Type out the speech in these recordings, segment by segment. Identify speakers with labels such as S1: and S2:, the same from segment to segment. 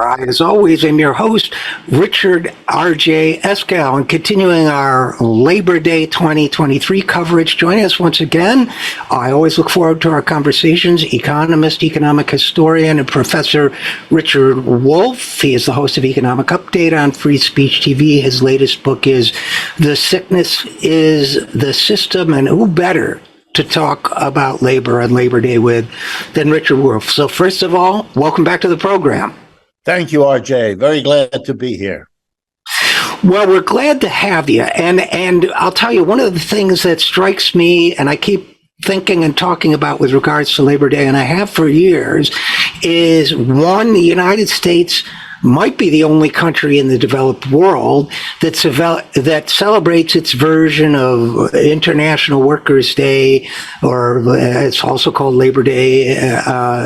S1: I, as always, am your host, Richard RJ Eskow, and continuing our Labor Day 2023 coverage. Joining us once again, I always look forward to our conversations, economist, economic historian, and Professor Richard Wolff. He is the host of Economic Update on Free Speech TV. His latest book is The Sickness is the System, and who better to talk about labor on Labor Day with than Richard Wolff. So first of all, welcome back to the program.
S2: Thank you, RJ. Very glad to be here.
S1: Well, we're glad to have you. And I'll tell you, one of the things that strikes me, and I keep thinking and talking about with regards to Labor Day, and I have for years, is one, the United States might be the only country in the developed world that celebrates its version of International Workers' Day, or it's also called Labor Day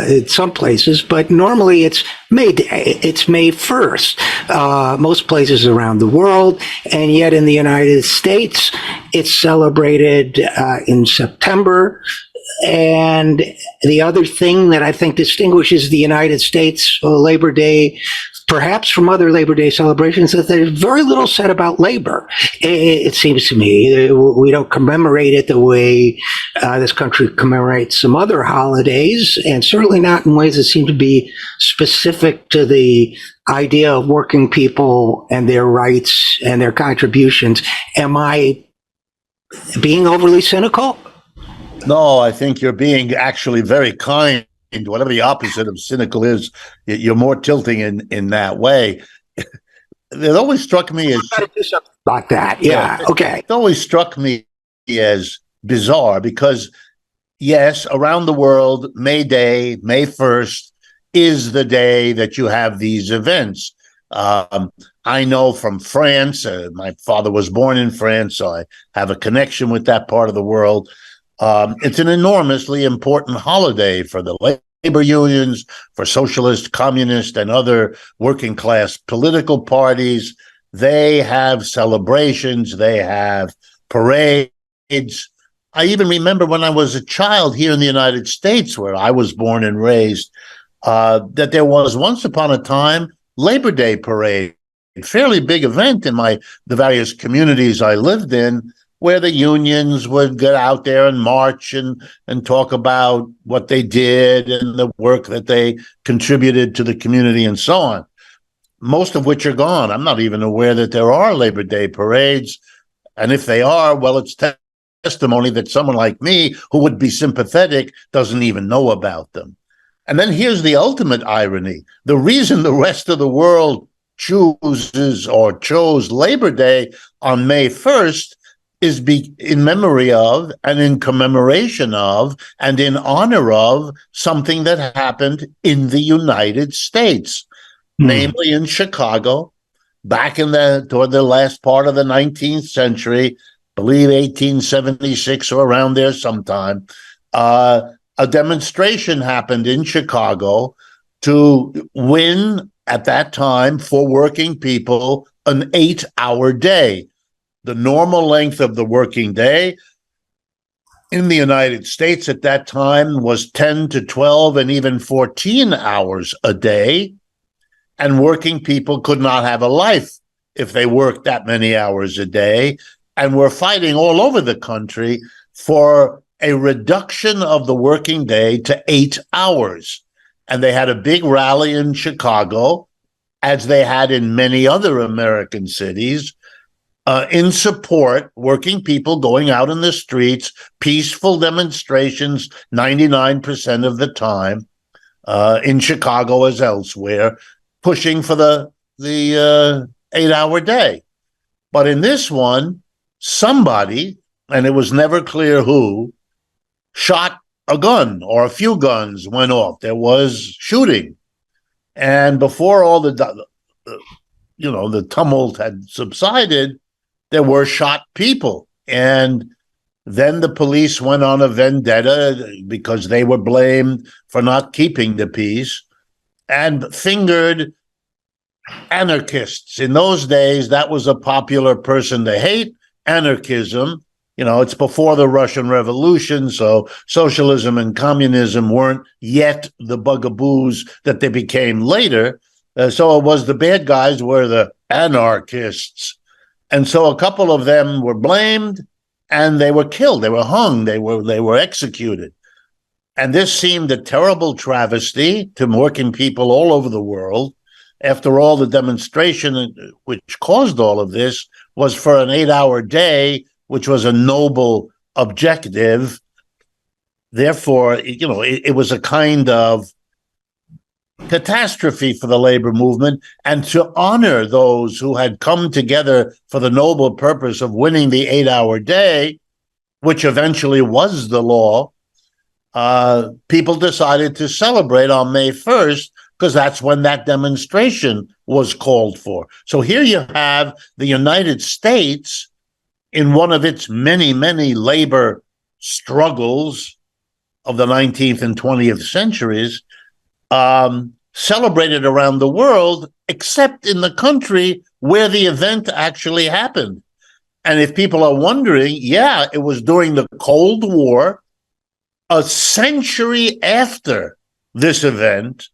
S1: in some places, but normally it's May Day. It's May 1st, most places around the world, and yet in the United States, it's celebrated in September. And the other thing that I think distinguishes the United States Labor Day perhaps from other Labor Day celebrations, that there's very little said about labor. It seems to me we don't commemorate it the way this country commemorates some other holidays, and certainly not in ways that seem to be specific to the idea of working people and their rights and their contributions. Am I being overly cynical?
S2: No, I think you're being actually very kind. Whatever the opposite of cynical is, you're more tilting in that way. It always struck me as
S1: like that. Yeah. Okay.
S2: It always struck me as bizarre because, yes, around the world, May Day, May 1st, is the day that you have these events. I know from France. My father was born in France, so I have a connection with that part of the world. It's an enormously important holiday for the labor unions, for socialist, communist, and other working class political parties. They have celebrations. They have parades. I even remember when I was a child here in the United States, where I was born and raised, that there was once upon a time Labor Day parade, a fairly big event in the various communities I lived in, where the unions would get out there and march and talk about what they did and the work that they contributed to the community and so on, most of which are gone. I'm not even aware that there are Labor Day parades. And if they are, well, it's testimony that someone like me, who would be sympathetic, doesn't even know about them. And then here's the ultimate irony. The reason the rest of the world chose Labor Day on May 1st is in memory of and in commemoration of and in honor of something that happened in the United States, namely in Chicago, back toward the last part of the 19th century, I believe 1876 or around there sometime. A demonstration happened in Chicago to win, at that time, for working people, an 8-hour day. The normal length of the working day in the United States at that time was 10 to 12 and even 14 hours a day. And working people could not have a life if they worked that many hours a day, and were fighting all over the country for a reduction of the working day to 8 hours. And they had a big rally in Chicago, as they had in many other American cities, in support, working people going out in the streets, peaceful demonstrations 99% of the time, in Chicago as elsewhere, pushing for the 8-hour day. But in this one, somebody, and it was never clear who, shot a gun, or a few guns went off. There was shooting. And before all the tumult had subsided, there were shot people. And then the police went on a vendetta because they were blamed for not keeping the peace and fingered anarchists. In those days, that was a popular person to hate, anarchism. It's before the Russian Revolution, so socialism and communism weren't yet the bugaboos that they became later. So it was the bad guys were the anarchists. And so a couple of them were blamed and they were killed. They were hung. They were executed. And this seemed a terrible travesty to working people all over the world. After all, the demonstration which caused all of this was for an 8-hour day, which was a noble objective. Therefore, it was a kind of catastrophe for the labor movement, and to honor those who had come together for the noble purpose of winning the 8-hour day, which eventually was the law, people decided to celebrate on May 1st because that's when that demonstration was called for. So here you have the United States in one of its many, many labor struggles of the 19th and 20th centuries, celebrated around the world, except in the country where the event actually happened. And if people are wondering, yeah, it was during the Cold War, a century after this event,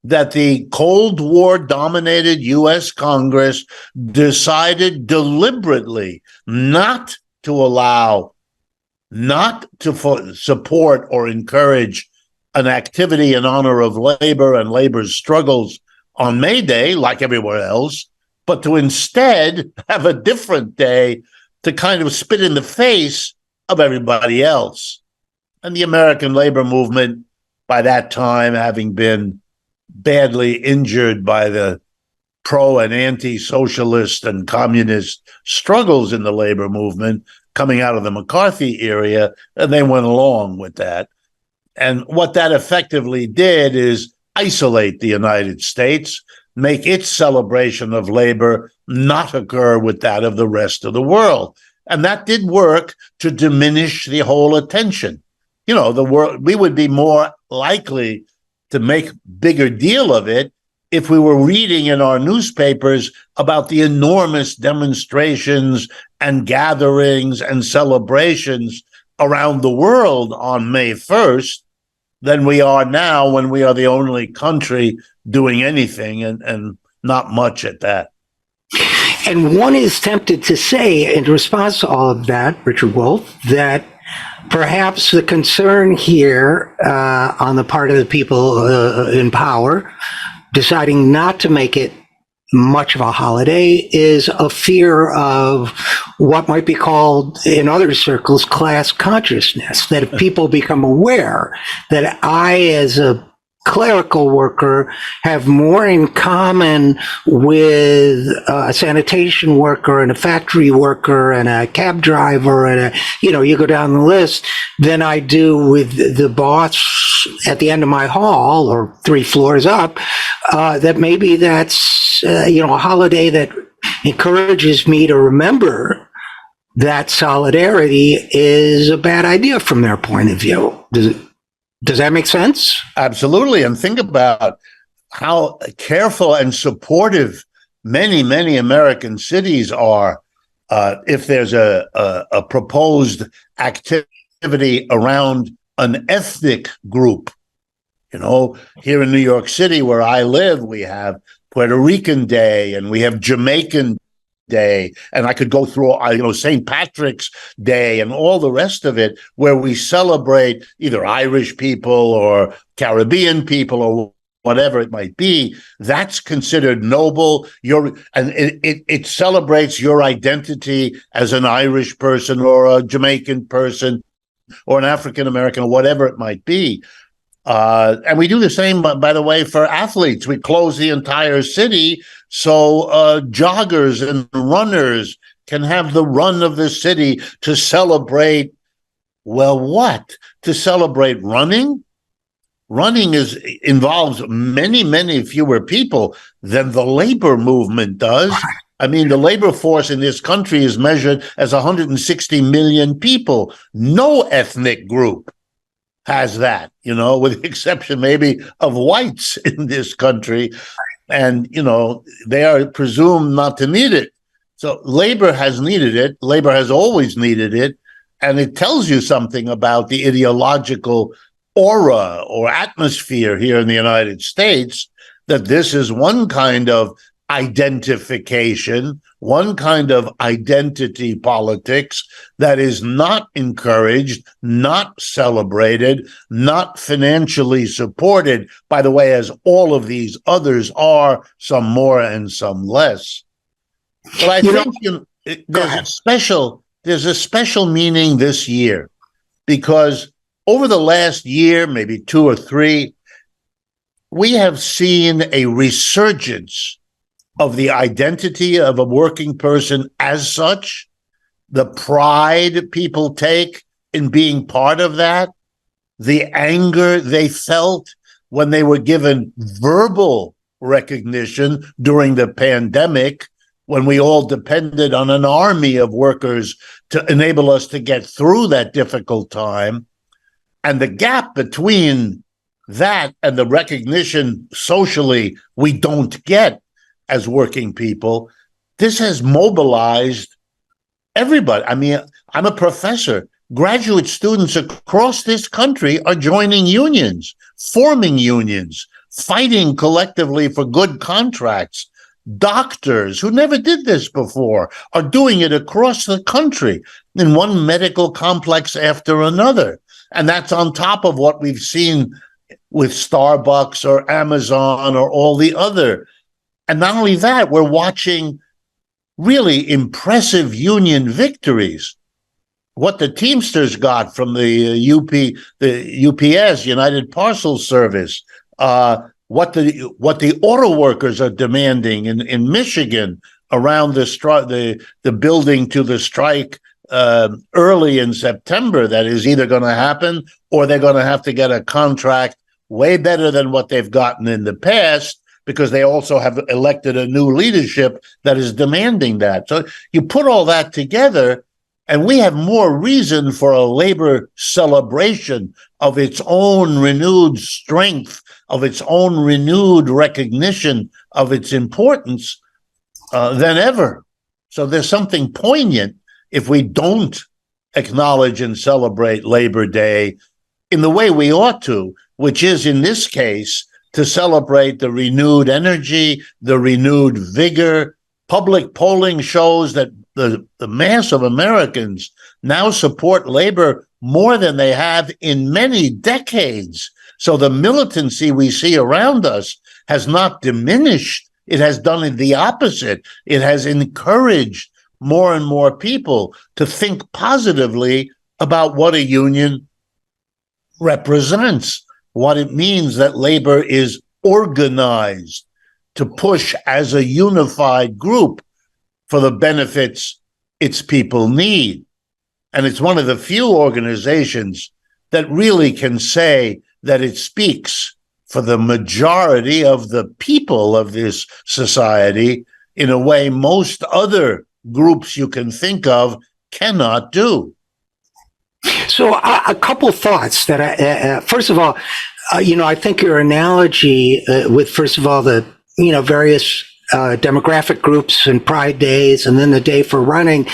S2: that the Cold War dominated US Congress decided deliberately not to support or encourage an activity in honor of labor and labor's struggles on May Day, like everywhere else, but to instead have a different day to kind of spit in the face of everybody else. And the American labor movement, by that time, having been badly injured by the pro and anti-socialist and communist struggles in the labor movement coming out of the McCarthy era, and they went along with that. And what that effectively did is isolate the United States, make its celebration of labor not occur with that of the rest of the world. And that did work to diminish the whole attention. The world, we would be more likely to make bigger deal of it if we were reading in our newspapers about the enormous demonstrations and gatherings and celebrations around the world on May 1st than we are now, when we are the only country doing anything, and not much at that.
S1: And one is tempted to say, in response to all of that, Richard Wolff, that perhaps the concern here on the part of the people in power deciding not to make it much of a holiday is a fear of what might be called in other circles class consciousness, that if people become aware that I, as a clerical worker, have more in common with a sanitation worker and a factory worker and a cab driver and you go down the list, than I do with the boss at the end of my hall or 3 floors up, that maybe that's a holiday that encourages me to remember that solidarity is a bad idea from their point of view. Does that make sense?
S2: Absolutely. And think about how careful and supportive many, many American cities are if there's a proposed activity around an ethnic group. Here in New York City, where I live, we have Puerto Rican Day and we have Jamaican Day, and I could go through, St. Patrick's Day and all the rest of it, where we celebrate either Irish people or Caribbean people or whatever it might be. That's considered noble. It celebrates your identity as an Irish person or a Jamaican person or an African American or whatever it might be. And we do the same, by the way, for athletes. We close the entire city so joggers and runners can have the run of the city to celebrate, well, what? To celebrate running? Running involves many, many fewer people than the labor movement does. I mean, the labor force in this country is measured as 160 million people. No ethnic group has that, with the exception maybe of whites in this country. And, they are presumed not to need it. So labor has needed it. Labor has always needed it. And it tells you something about the ideological aura or atmosphere here in the United States, that this is one kind of identification, one kind of identity politics that is not encouraged, not celebrated, not financially supported, by the way, as all of these others are, some more and some less. But I think there's a special meaning this year, because over the last year, maybe 2 or 3, we have seen a resurgence of the identity of a working person as such, the pride people take in being part of that, the anger they felt when they were given verbal recognition during the pandemic, when we all depended on an army of workers to enable us to get through that difficult time. And the gap between that and the recognition socially we don't get as working people, this has mobilized everybody. I mean, I'm a professor. Graduate students across this country are joining unions, forming unions, fighting collectively for good contracts. Doctors who never did this before are doing it across the country in one medical complex after another. And that's on top of what we've seen with Starbucks or Amazon or all the other. And not only that, we're watching really impressive union victories. What the Teamsters got from the UPS, United Parcel Service, what the auto workers are demanding in Michigan around the building to the strike early in September, that is either going to happen or they're going to have to get a contract way better than what they've gotten in the past, because they also have elected a new leadership that is demanding that. So you put all that together, and we have more reason for a labor celebration of its own renewed strength, of its own renewed recognition of its importance than ever. So there's something poignant if we don't acknowledge and celebrate Labor Day in the way we ought to, which is, in this case, to celebrate the renewed energy, the renewed vigor. Public polling shows that the mass of Americans now support labor more than they have in many decades. So the militancy we see around us has not diminished. It has done the opposite. It has encouraged more and more people to think positively about what a union represents, what it means that labor is organized to push as a unified group for the benefits its people need. And it's one of the few organizations that really can say that it speaks for the majority of the people of this society in a way most other groups you can think of cannot do.
S1: So a couple thoughts that first of all, I think your analogy with, first of all, the, various demographic groups and Pride Days and then the day for running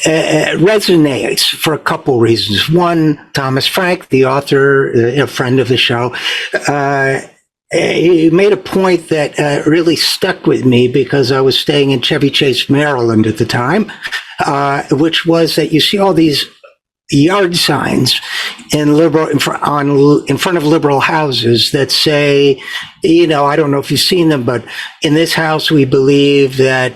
S1: resonates for a couple reasons. One, Thomas Frank, the author, a friend of the show, he made a point that really stuck with me because I was staying in Chevy Chase, Maryland at the time, which was that you see all these yard signs in front of liberal houses that say, I don't know if you've seen them, but in this house we believe that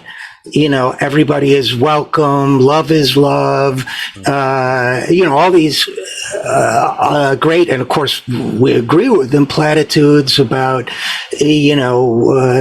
S1: everybody is welcome, love is love, all these great, and of course we agree with them, platitudes about,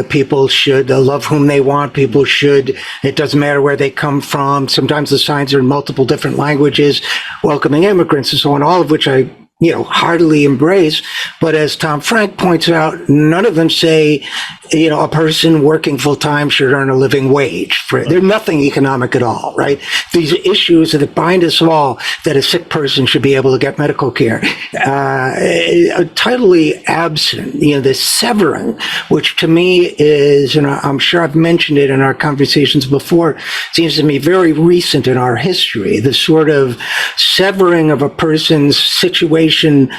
S1: people should love whom they want, people should, it doesn't matter where they come from. Sometimes the signs are in multiple different languages, welcoming immigrants and so on, all of which I heartily embrace. But as Tom Frank points out, none of them say, a person working full time should earn a living wage. There's nothing economic at all, right? These issues that bind us all, that a sick person should be able to get medical care, are totally absent. The severing, which to me is, and I'm sure I've mentioned it in our conversations before, seems to me very recent in our history, the sort of severing of a person's situation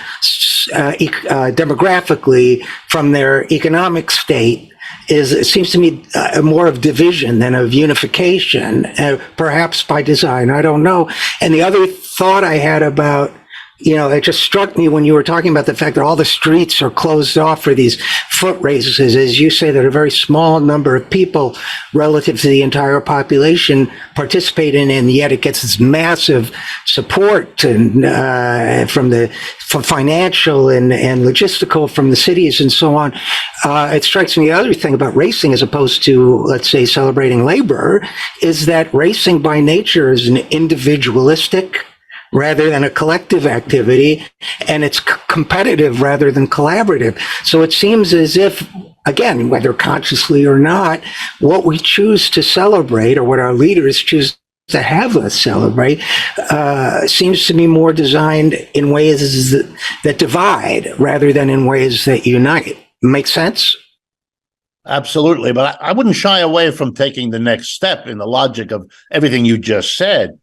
S1: demographically from their economic state is, it seems to me, more of division than of unification, perhaps by design. I don't know. And the other thought I had about, it just struck me when you were talking about the fact that all the streets are closed off for these foot races, as you say, that a very small number of people relative to the entire population participate in, and yet it gets this massive support from financial and logistical from the cities and so on. It strikes me the other thing about racing, as opposed to, let's say, celebrating labor, is that racing by nature is an individualistic rather than a collective activity, and it's competitive rather than collaborative. So it seems as if, again, whether consciously or not, what we choose to celebrate, or what our leaders choose to have us celebrate, seems to be more designed in ways that divide rather than in ways that unite. Make sense?
S2: Absolutely. But I wouldn't shy away from taking the next step in the logic of everything you just said.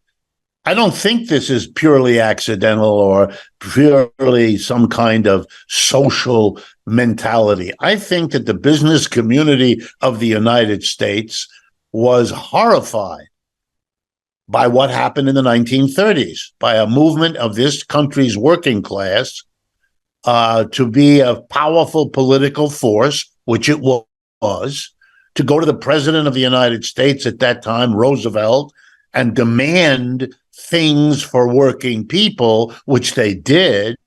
S2: I don't think this is purely accidental or purely some kind of social mentality. I think that the business community of the United States was horrified by what happened in the 1930s, by a movement of this country's working class to be a powerful political force, which it was, to go to the president of the United States at that time, Roosevelt, and demand things for working people, which they did.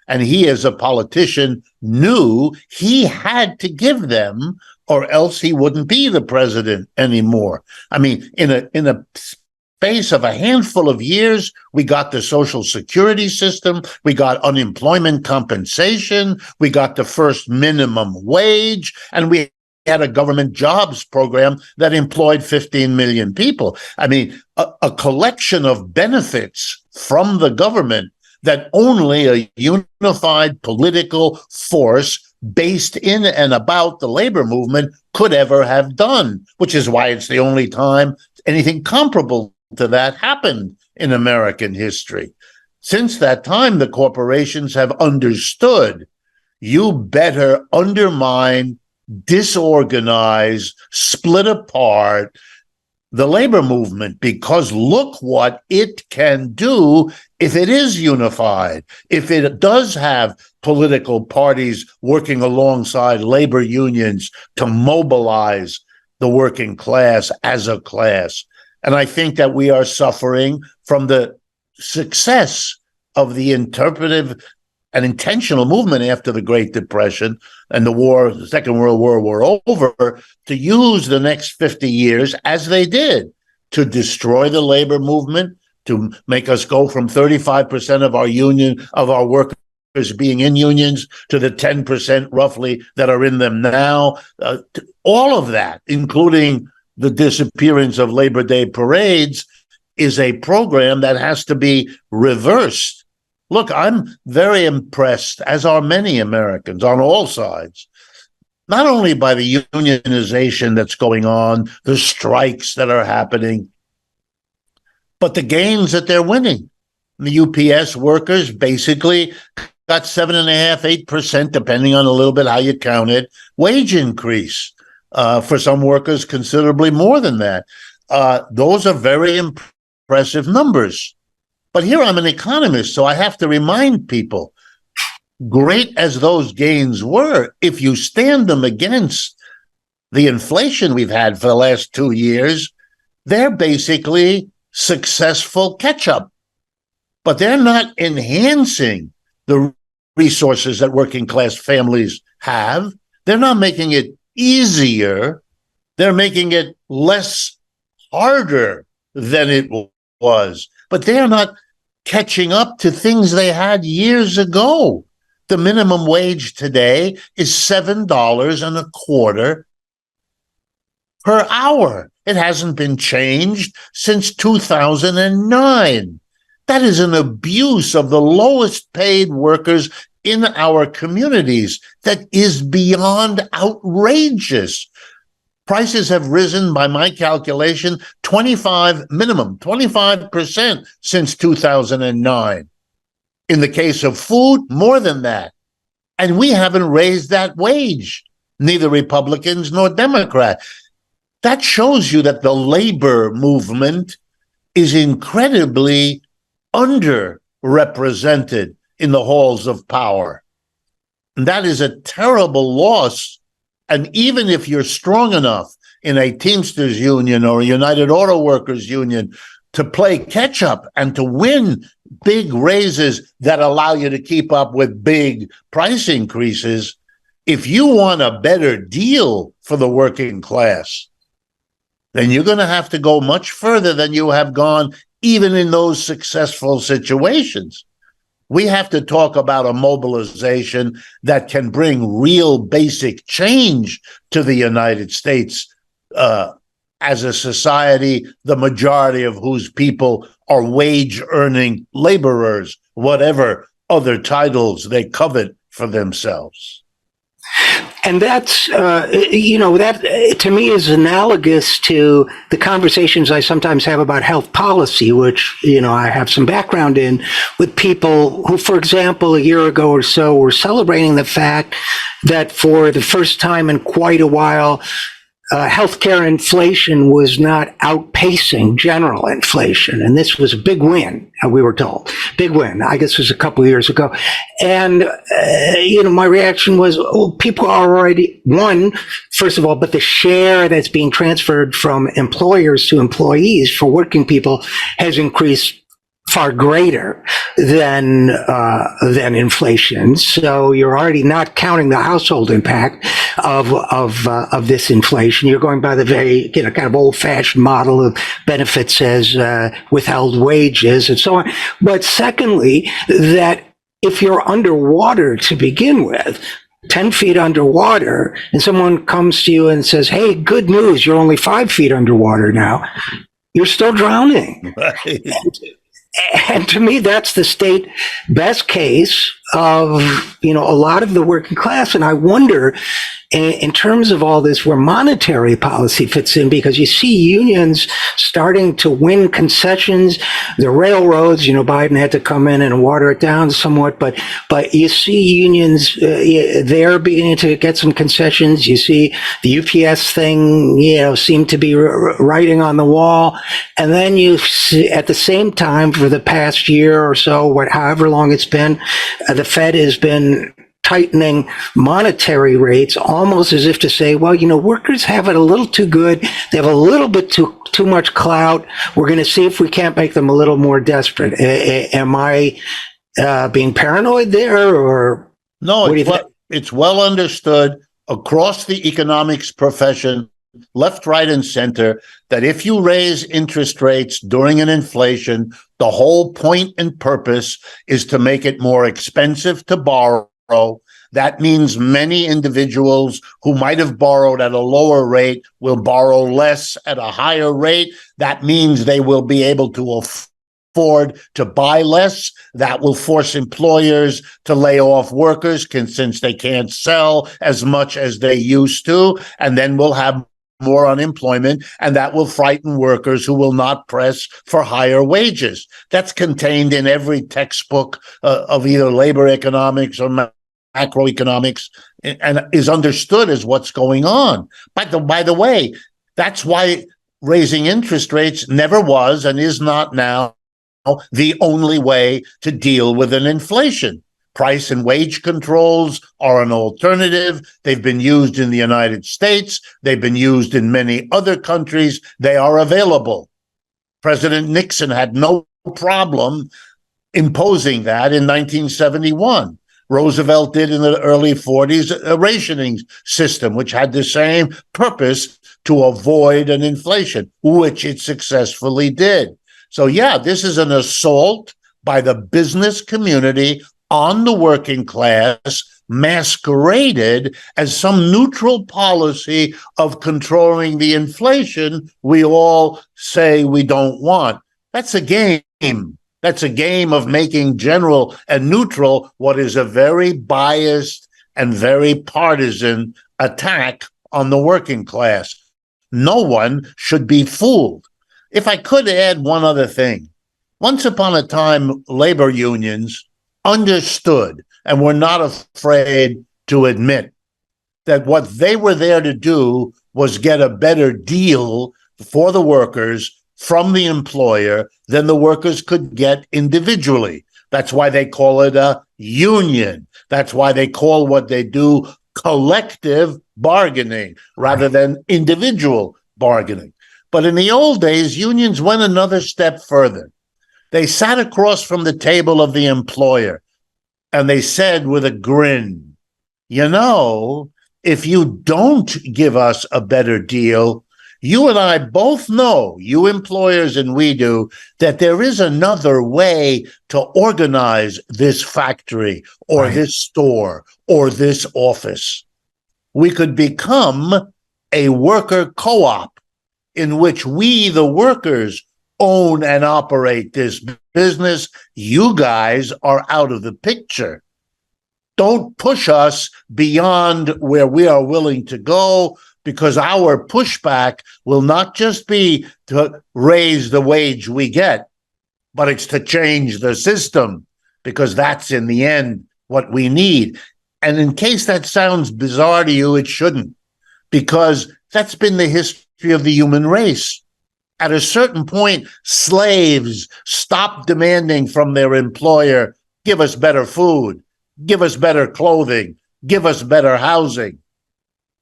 S2: And he, as a politician, knew he had to give them, or else he wouldn't be the president anymore. I mean, in a space of a handful of years, we got the Social Security system, we got unemployment compensation, we got the first minimum wage, and we had a government jobs program that employed 15 million people. I mean, a collection of benefits from the government that only a unified political force based in and about the labor movement could ever have done, which is why it's the only time anything comparable to that happened in American history. Since that time, the corporations have understood you better undermine, disorganize, split apart the labor movement, because look what it can do if it is unified, if it does have political parties working alongside labor unions to mobilize the working class as a class. And I think that we are suffering from the success of the interpretive and intentional movement after the Great Depression and the Second World War were over, to use the next 50 years, as they did, to destroy the labor movement, to make us go from 35% of our workers being in unions to the 10% roughly that are in them now. All of that, including the disappearance of Labor Day parades, is a program that has to be reversed. Look, I'm very impressed, as are many Americans on all sides, not only by the unionization that's going on, the strikes that are happening, but the gains that they're winning. The UPS workers basically got 7.5%, 8%, depending on a little bit how you count it, wage increase. For some workers, considerably more than that. Those are very impressive numbers. But here I'm an economist, so I have to remind people, great as those gains were, if you stand them against the inflation we've had for the last 2 years, they're basically successful catch-up. But they're not enhancing the resources that working class families have. They're not making it easier. They're making it less harder than it was. But they're not catching up to things they had years ago. The minimum wage today is $7.25 per hour. It hasn't been changed since 2009. That is an abuse of the lowest paid workers in our communities that is beyond outrageous. Prices have risen, by my calculation, 25% since 2009. In the case of food, more than that. And we haven't raised that wage, neither Republicans nor Democrats. That shows you that the labor movement is incredibly underrepresented in the halls of power. And that is a terrible loss. And even if you're strong enough in a Teamsters union or a United Auto Workers union to play catch up and to win big raises that allow you to keep up with big price increases, if you want a better deal for the working class, then you're going to have to go much further than you have gone, even in those successful situations. We have to talk about a mobilization that can bring real basic change to the United States as a society, the majority of whose people are wage-earning laborers, whatever other titles they covet for themselves.
S1: And that's, that to me is analogous to the conversations I sometimes have about health policy, which, I have some background in, with people who, for example, a year ago or so were celebrating the fact that for the first time in quite a while, healthcare inflation was not outpacing general inflation. And this was a big win, we were told. Big win. I guess it was a couple of years ago. And, my reaction was, people are already, first of all, but the share that's being transferred from employers to employees for working people has increased far greater than inflation. So you're already not counting the household impact of this inflation. You're going by the very kind of old-fashioned model of benefits as withheld wages and so on. But secondly, that if you're underwater to begin with, 10 feet underwater, and someone comes to you and says, "Hey, good news, you're only 5 feet underwater now," you're still drowning. Right. And to me, that's the state best case of, a lot of the working class. And I wonder, in terms of all this, where monetary policy fits in, because you see unions starting to win concessions. The railroads, Biden had to come in and water it down somewhat, but you see unions, they're beginning to get some concessions. You see the UPS thing, seem to be writing on the wall. And then you see, at the same time, for the past year or so, however long it's been, the Fed has been tightening monetary rates, almost as if to say, well, workers have it a little too good. They have a little bit too much clout. We're going to see if we can't make them a little more desperate. Am I being paranoid there, or
S2: no? It's well understood across the economics profession, left, right, and center, that if you raise interest rates during an inflation, the whole point and purpose is to make it more expensive to borrow. That means many individuals who might have borrowed at a lower rate will borrow less at a higher rate. That means they will be able to afford to buy less. That will force employers to lay off workers since they can't sell as much as they used to. And then we'll have more unemployment, and that will frighten workers who will not press for higher wages. That's contained in every textbook of either labor economics or macroeconomics, and is understood as what's going on. By the way, that's why raising interest rates never was and is not now the only way to deal with an inflation. Price and wage controls are an alternative. They've been used in the United States. They've been used in many other countries. They are available. President Nixon had no problem imposing that in 1971. Roosevelt did in the early 40s a rationing system, which had the same purpose, to avoid an inflation, which it successfully did. So, yeah, this is an assault by the business community on the working class, masqueraded as some neutral policy of controlling the inflation we all say we don't want. That's a game. That's a game of making general and neutral what is a very biased and very partisan attack on the working class. No one should be fooled. If I could add one other thing. Once upon a time, labor unions understood and were not afraid to admit that what they were there to do was get a better deal for the workers from the employer than the workers could get individually. That's why they call it a union. That's why they call what they do collective bargaining rather than individual bargaining. But in the old days, unions went another step further. They sat across from the table of the employer and they said with a grin, you know, if you don't give us a better deal, you and I both know, you employers and we do, that there is another way to organize this factory or this store or this office. We could become a worker co-op in which we, the workers, own and operate this business. You guys are out of the picture. Don't push us beyond where we are willing to go, because our pushback will not just be to raise the wage we get, but it's to change the system, because that's in the end what we need. And in case that sounds bizarre to you, it shouldn't, because that's been the history of the human race. At a certain point, slaves stopped demanding from their employer, give us better food, give us better clothing, give us better housing.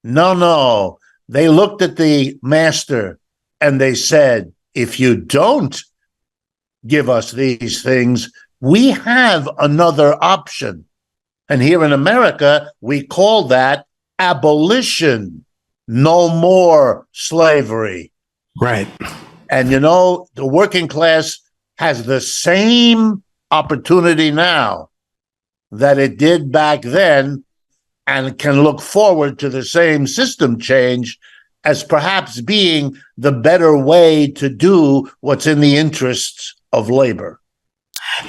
S2: No. They looked at the master and they said, if you don't give us these things, we have another option. And here in America, we call that abolition. No more slavery.
S1: Right.
S2: And, you know, the working class has the same opportunity now that it did back then, and can look forward to the same system change as perhaps being the better way to do what's in the interests of labor.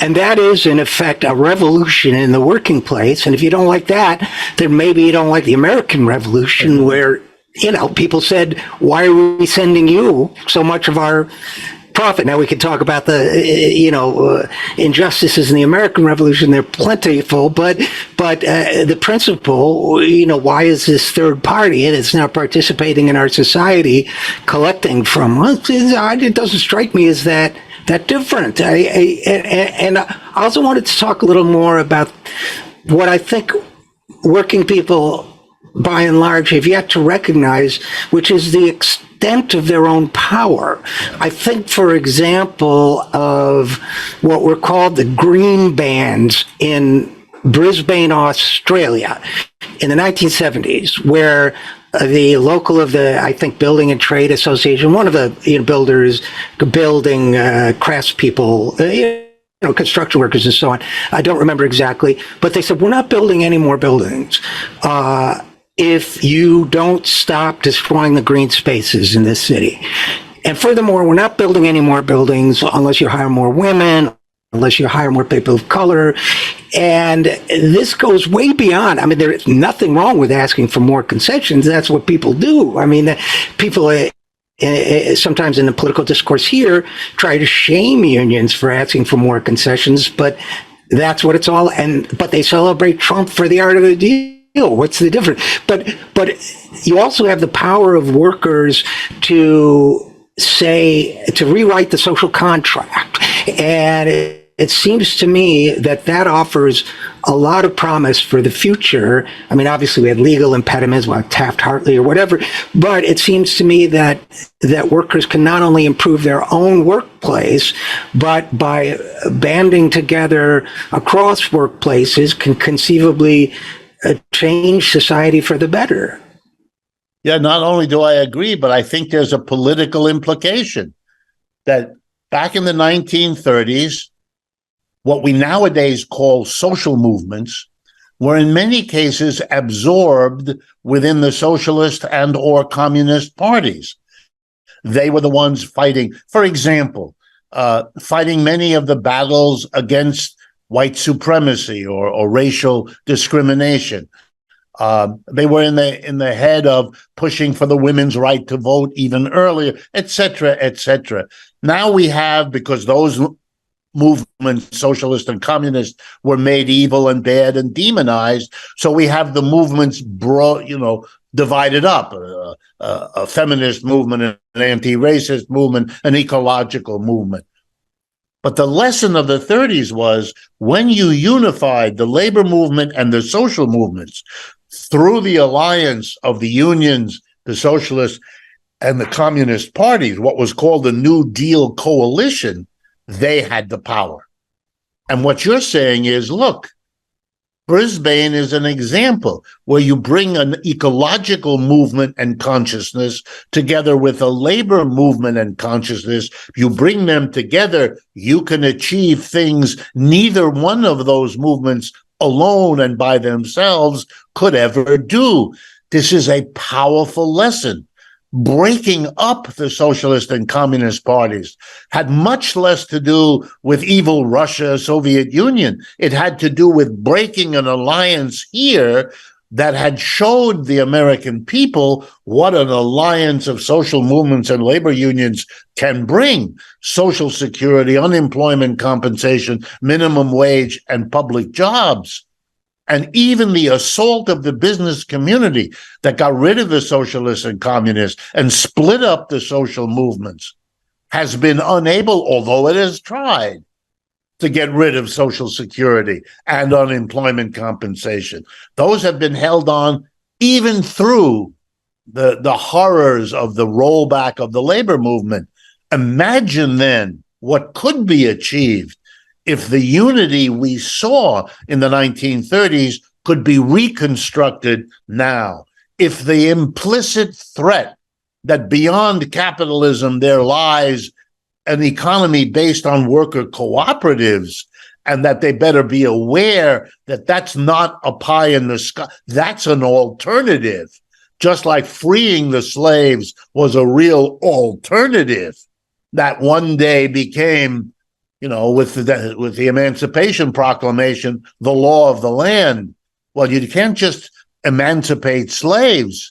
S1: And that is, in effect, a revolution in the working place. And if you don't like that, then maybe you don't like the American Revolution, where, you know, people said, why are we sending you so much of our profit? Now we could talk about the, injustices in the American Revolution. They're plentiful, but the principle, why is this third party and it's now participating in our society collecting from us? It doesn't strike me as that different. And I also wanted to talk a little more about what I think working people, by and large, have yet to recognize, which is the extent of their own power. I think, for example, of what were called the green bands in Brisbane, Australia, in the 1970s, where the local of the, I think, Building and Trade Association, one of the builders, building craftspeople, construction workers and so on. I don't remember exactly, but they said, we're not building any more buildings if you don't stop destroying the green spaces in this city. And furthermore, we're not building any more buildings unless you hire more women, unless you hire more people of color. And this goes way beyond. I mean, there's nothing wrong with asking for more concessions. That's what people do. I mean, people sometimes in the political discourse here try to shame unions for asking for more concessions, but that's what it's all. But they celebrate Trump for the art of the deal. What's the difference? But you also have the power of workers to rewrite the social contract. And it seems to me that offers a lot of promise for the future. I mean, obviously we had legal impediments like Taft-Hartley or whatever, but it seems to me that workers can not only improve their own workplace, but by banding together across workplaces can conceivably change society for the better.
S2: Yeah, not only do I agree, but I think there's a political implication that back in the 1930s, what we nowadays call social movements were in many cases absorbed within the socialist and or communist parties. They were the ones fighting, for example, fighting many of the battles against white supremacy or racial discrimination. They were in the head of pushing for the women's right to vote even earlier, et cetera, et cetera. Now we have, because those movements, socialist and communist, were made evil and bad and demonized. So we have the movements divided up, a feminist movement, an anti-racist movement, an ecological movement. But the lesson of the 30s was when you unified the labor movement and the social movements through the alliance of the unions, the socialists, and the communist parties, what was called the New Deal coalition, they had the power. And what you're saying is, look, Brisbane is an example where you bring an ecological movement and consciousness together with a labor movement and consciousness. You bring them together, you can achieve things neither one of those movements alone and by themselves could ever do. This is a powerful lesson. Breaking up the socialist and communist parties had much less to do with evil Russia, Soviet Union. It had to do with breaking an alliance here that had showed the American people what an alliance of social movements and labor unions can bring: social security, unemployment compensation, minimum wage, and public jobs. And even the assault of the business community that got rid of the socialists and communists and split up the social movements has been unable, although it has tried, to get rid of Social Security and unemployment compensation. Those have been held on even through the horrors of the rollback of the labor movement. Imagine then what could be achieved if the unity we saw in the 1930s could be reconstructed now. If the implicit threat that beyond capitalism there lies an economy based on worker cooperatives, and that they better be aware that that's not a pie in the sky, that's an alternative. Just like freeing the slaves was a real alternative that one day became, with the Emancipation Proclamation, the law of the land. Well, you can't just emancipate slaves.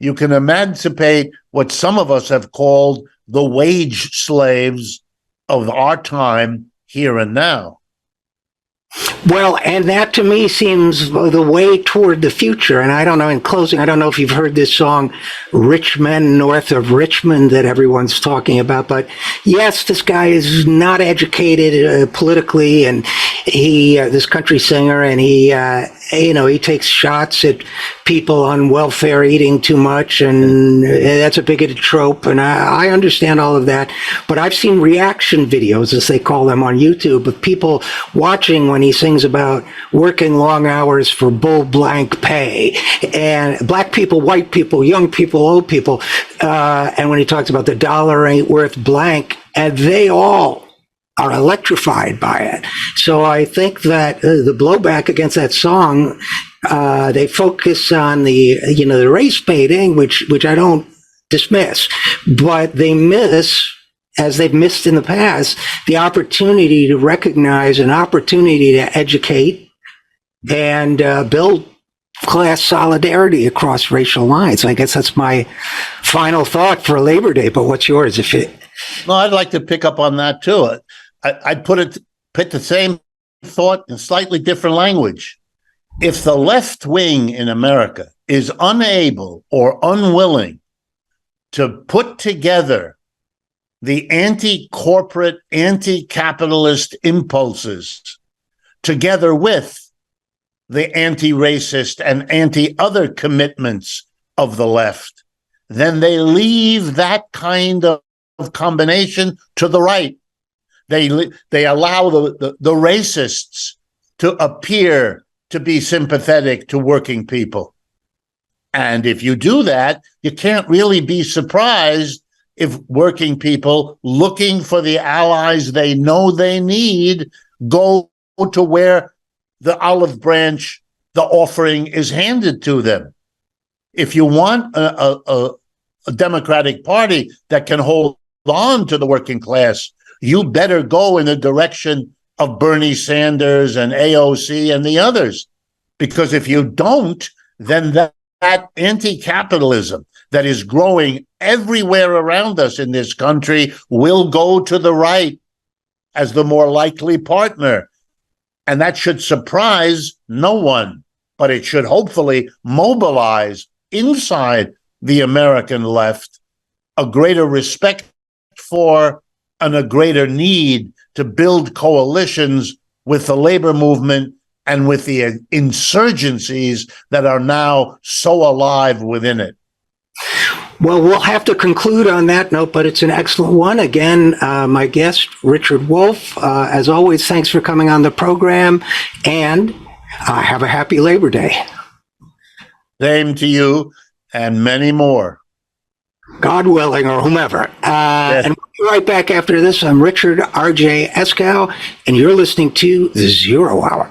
S2: You can emancipate what some of us have called the wage slaves of our time, here and now.
S1: Well, and that to me seems the way toward the future. And I don't know, in closing, I don't know if you've heard this song, Rich Men North of Richmond, that everyone's talking about. But yes, this guy is not educated politically, and this country singer, and he takes shots at people on welfare eating too much, and that's a bigoted trope, and I understand all of that. But I've seen reaction videos, as they call them, on YouTube of people watching when he sings about working long hours for bull blank pay, and black people, white people, young people, old people, and when he talks about the dollar ain't worth blank, and they all are electrified by it. So I think that the blowback against that song, they focus on the race baiting, which I don't dismiss, but they miss, as they've missed in the past, the opportunity to recognize, an opportunity to educate and build class solidarity across racial lines. I guess that's my final thought for Labor Day, but what's yours?
S2: No, I'd like to pick up on that too. I'd put the same thought in slightly different language. If the left wing in America is unable or unwilling to put together the anti-corporate, anti-capitalist impulses together with the anti-racist and anti-other commitments of the left, then they leave that kind of combination to the right. They allow the racists to appear to be sympathetic to working people. And if you do that, you can't really be surprised if working people looking for the allies they know they need go to where the olive branch, the offering, is handed to them. If you want a Democratic Party that can hold on to the working class, you better go in the direction of Bernie Sanders and AOC and the others. Because if you don't, then that anti-capitalism that is growing everywhere around us in this country will go to the right. as the more likely partner. And that should surprise no one, but it should hopefully mobilize inside the American left a greater respect for and a greater need to build coalitions with the labor movement and with the insurgencies that are now so alive within it.
S1: Well, we'll have to conclude on that note, but it's an excellent one. Again, my guest, Richard Wolff, as always, thanks for coming on the program, and have a happy Labor Day.
S2: Same to you, and many more.
S1: God willing, or whomever.
S2: Yes.
S1: And we'll be right back after this. I'm Richard RJ Eskow, and you're listening to The Zero Hour.